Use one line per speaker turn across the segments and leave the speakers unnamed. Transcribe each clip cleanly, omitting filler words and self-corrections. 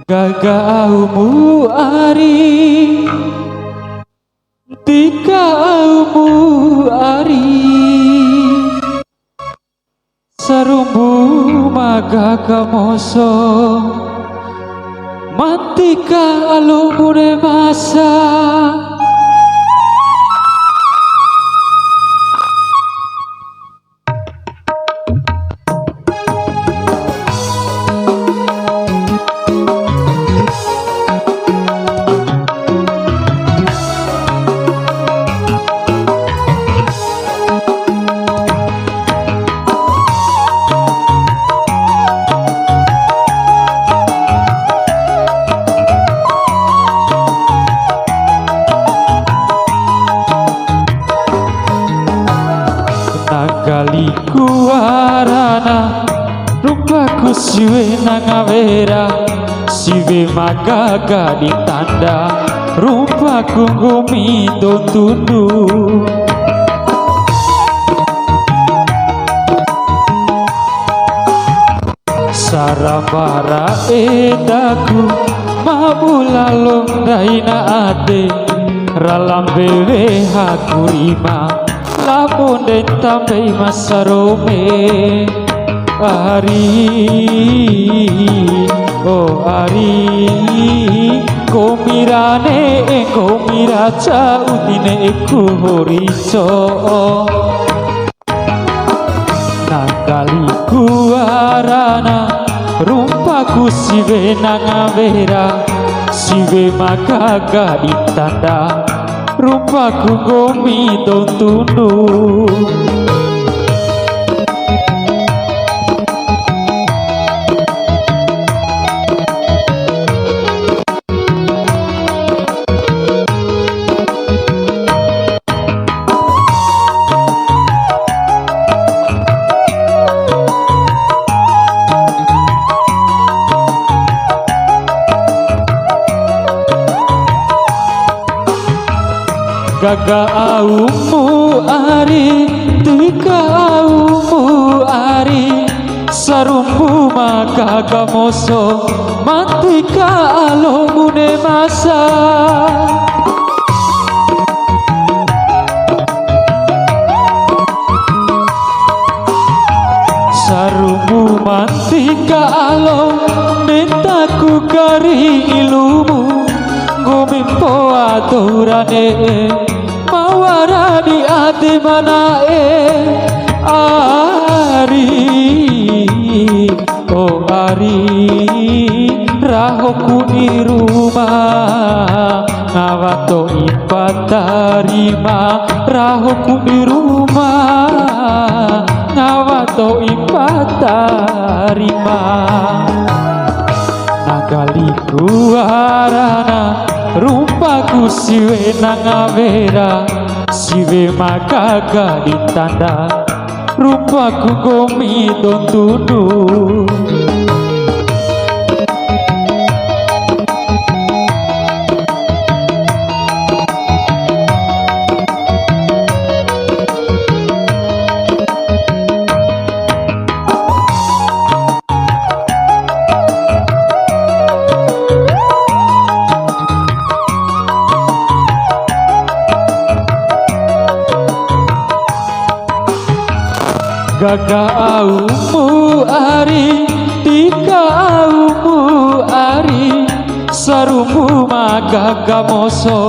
Gagaumu ari tikaumu ari sarumbu magagamoso mantika alumune masa Nagaliku arana rupaku siwe nangawera siwe magaga ditanda rupaku gumido tundu sarabara edaku mabulalong daina ade ralambewe hakurima lapun den tambai masarome ari oh ari komirane komiraca udine kuhorico nagaliku arana rumpaku siwe nangawera siwe magaga ditanda rupaku gomido tundu gagaumu ari tikaumu ari sarumbu magagamoso mantika alumune masa sarumbu mantika alum mintaku kari ilumu gumimpo aturane mawarani ati manae ari oh ari rahoku di rumah ngawato ipatarima rahoku di rumah ngawato ipatarima nagaliku arana rupaku siwe nangawera siwe magaga ditanda rupaku gomido tundu gagaumu ari tikaumu ari sarumbu magagamoso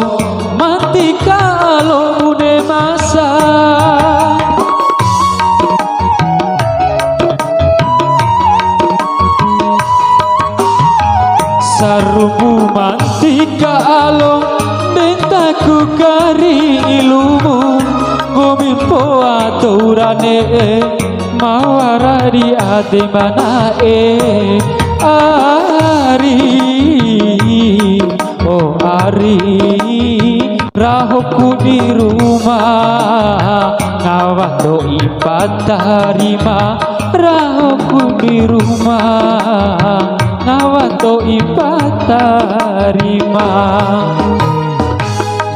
mantika alumune masa sarumbu mantika alum mintaku kari ilumu gumimpo aturane mawarani ade manae ari oh ari rahoku di rumah ngawato ipatarima rahoku di rumah ngawato ipatarima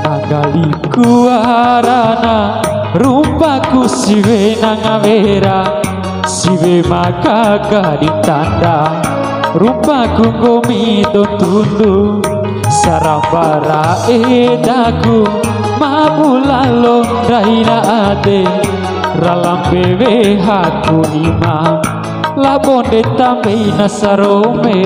nagaliku arana rupaku siwe nangawera siwe magaga ditanda rupaku gomi tundu sarambara edaku mabulalo raina ade ralambe haku lima labonde tambe nasarome